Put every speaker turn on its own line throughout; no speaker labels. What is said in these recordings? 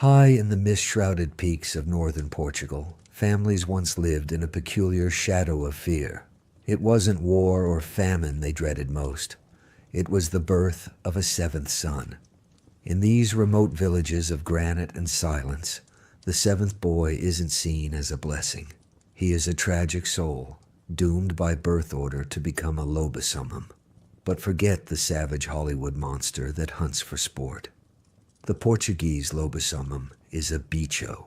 High in the mist-shrouded peaks of northern Portugal, families once lived in a peculiar shadow of fear. It wasn't war or famine they dreaded most. It was the birth of a seventh son. In these remote villages of granite and silence, the seventh boy isn't seen as a blessing. He is a tragic soul, doomed by birth order to become a Lobisomem. But forget the savage Hollywood monster that hunts for sport. The Portuguese Lobisomem is a bicho,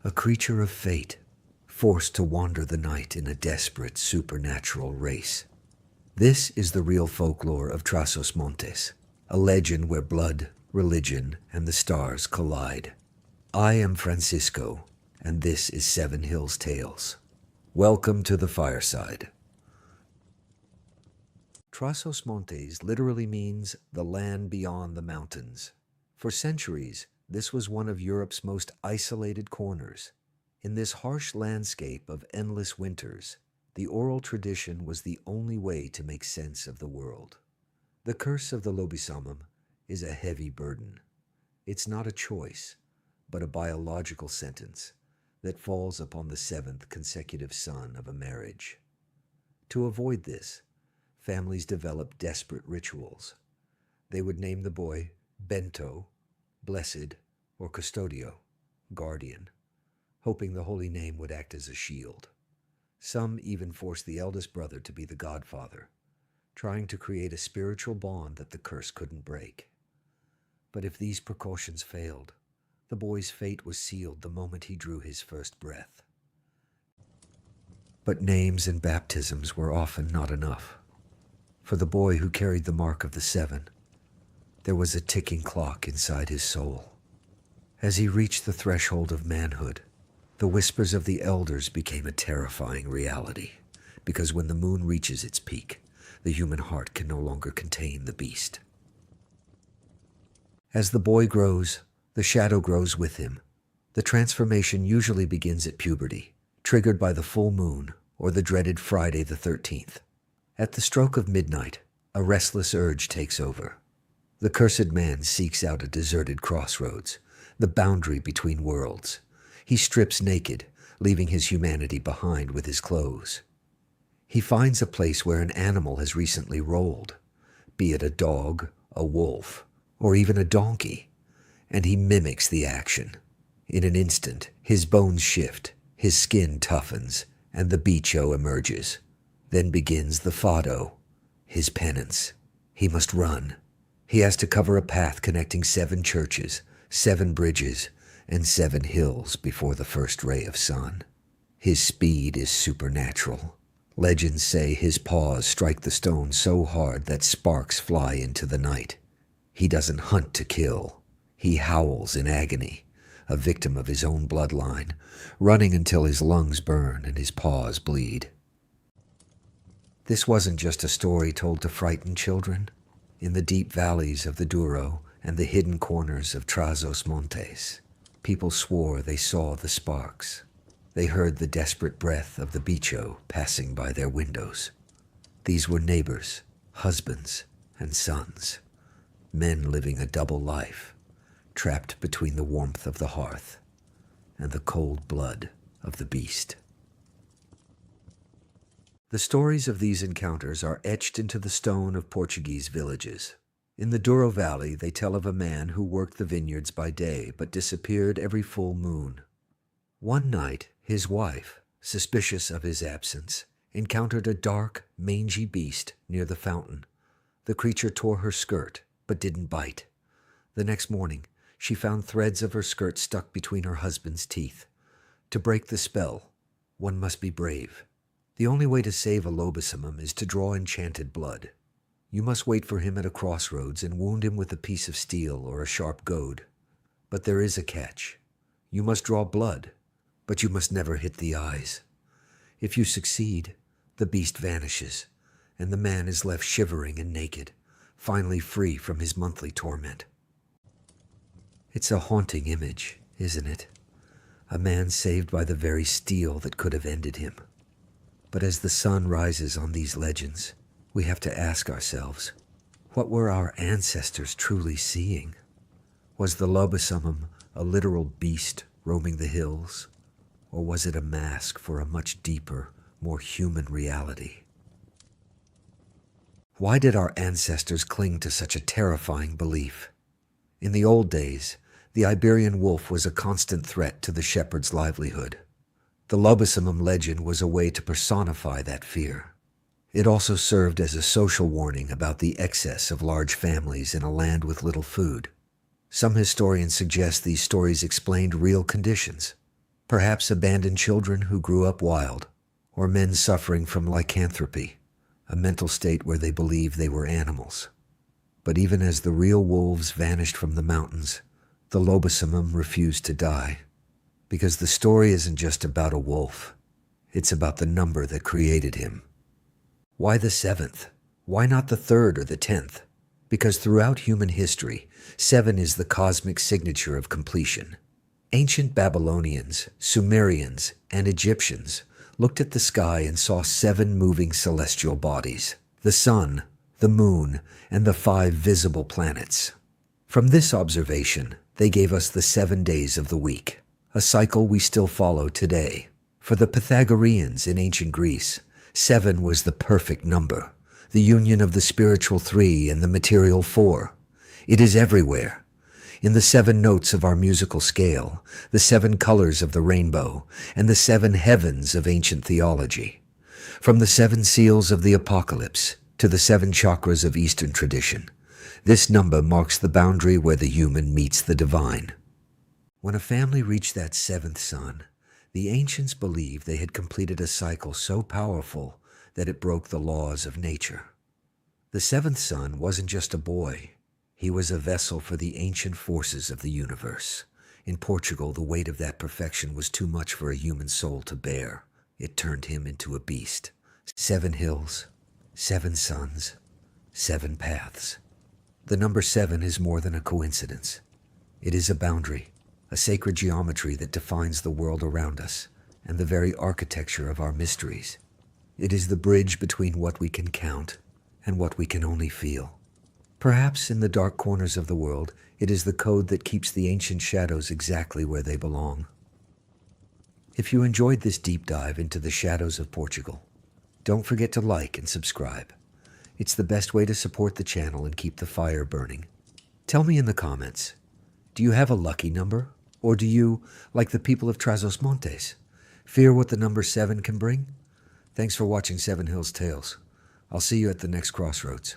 a creature of fate, forced to wander the night in a desperate supernatural race. This is the real folklore of Trás-os-Montes, a legend where blood, religion, and the stars collide. I am Francisco, and this is Seven Hills Tales. Welcome to the fireside. Trás-os-Montes literally means the land beyond the mountains. For centuries, this was one of Europe's most isolated corners. In this harsh landscape of endless winters, the oral tradition was the only way to make sense of the world. The curse of the Lobisomem is a heavy burden. It's not a choice, but a biological sentence that falls upon the seventh consecutive son of a marriage. To avoid this, families developed desperate rituals. They would name the boy Bento, Blessed, or Custodio, Guardian, hoping the holy name would act as a shield. Some even forced the eldest brother to be the godfather, trying to create a spiritual bond that the curse couldn't break. But if these precautions failed, the boy's fate was sealed the moment he drew his first breath. But names and baptisms were often not enough. For the boy who carried the mark of the seven, there was a ticking clock inside his soul. As he reached the threshold of manhood, the whispers of the elders became a terrifying reality, because when the moon reaches its peak, the human heart can no longer contain the beast. As the boy grows, the shadow grows with him. The transformation usually begins at puberty, triggered by the full moon or the dreaded Friday the 13th. At the stroke of midnight, a restless urge takes over. The cursed man seeks out a deserted crossroads, the boundary between worlds. He strips naked, leaving his humanity behind with his clothes. He finds a place where an animal has recently rolled, be it a dog, a wolf, or even a donkey, and he mimics the action. In an instant, his bones shift, his skin toughens, and the bicho emerges. Then begins the Fado, his penance. He must run. He has to cover a path connecting 7 churches, 7 bridges, and 7 hills before the first ray of sun. His speed is supernatural. Legends say his paws strike the stone so hard that sparks fly into the night. He doesn't hunt to kill. He howls in agony, a victim of his own bloodline, running until his lungs burn and his paws bleed. This wasn't just a story told to frighten children. In the deep valleys of the Douro and the hidden corners of Trás-os-Montes, people swore they saw the sparks. They heard the desperate breath of the bicho passing by their windows. These were neighbors, husbands, and sons, men living a double life, trapped between the warmth of the hearth and the cold blood of the beast. The stories of these encounters are etched into the stone of Portuguese villages. In the Douro Valley, they tell of a man who worked the vineyards by day but disappeared every full moon. One night, his wife, suspicious of his absence, encountered a dark, mangy beast near the fountain. The creature tore her skirt, but didn't bite. The next morning, she found threads of her skirt stuck between her husband's teeth. To break the spell, one must be brave. The only way to save a Lobisomem is to draw enchanted blood. You must wait for him at a crossroads and wound him with a piece of steel or a sharp goad. But there is a catch. You must draw blood, but you must never hit the eyes. If you succeed, the beast vanishes, and the man is left shivering and naked, finally free from his monthly torment. It's a haunting image, isn't it? A man saved by the very steel that could have ended him. But as the sun rises on these legends, we have to ask ourselves, what were our ancestors truly seeing? Was the Lobisomem a literal beast roaming the hills? Or was it a mask for a much deeper, more human reality? Why did our ancestors cling to such a terrifying belief? In the old days, the Iberian wolf was a constant threat to the shepherd's livelihood. The Lobisomem legend was a way to personify that fear. It also served as a social warning about the excess of large families in a land with little food. Some historians suggest these stories explained real conditions, perhaps abandoned children who grew up wild, or men suffering from lycanthropy, a mental state where they believed they were animals. But even as the real wolves vanished from the mountains, the Lobisomem refused to die. Because the story isn't just about a wolf, it's about the number that created him. Why the 7th? Why not the 3rd or the 10th? Because throughout human history, 7 is the cosmic signature of completion. Ancient Babylonians, Sumerians, and Egyptians looked at the sky and saw 7 moving celestial bodies: the sun, the moon, and the 5 visible planets. From this observation, they gave us the 7 days of the week, a cycle we still follow today. For the Pythagoreans in ancient Greece, 7 was the perfect number, the union of the spiritual 3 and the material 4. It is everywhere. In the 7 notes of our musical scale, the 7 colors of the rainbow, and the 7 heavens of ancient theology. From the 7 seals of the apocalypse to the 7 chakras of Eastern tradition, this number marks the boundary where the human meets the divine. When a family reached that 7th son, the ancients believed they had completed a cycle so powerful that it broke the laws of nature. The 7th son wasn't just a boy. He was a vessel for the ancient forces of the universe. In Portugal, the weight of that perfection was too much for a human soul to bear. It turned him into a beast. 7 hills, 7 suns, 7 paths. The number 7 is more than a coincidence. It is a boundary, a sacred geometry that defines the world around us and the very architecture of our mysteries. It is the bridge between what we can count and what we can only feel. Perhaps in the dark corners of the world, it is the code that keeps the ancient shadows exactly where they belong. If you enjoyed this deep dive into the shadows of Portugal, don't forget to like and subscribe. It's the best way to support the channel and keep the fire burning. Tell me in the comments, do you have a lucky number? Or do you, like the people of Trás-os-Montes, fear what the number 7 can bring? Thanks for watching 7 Hills Tales. I'll see you at the next crossroads.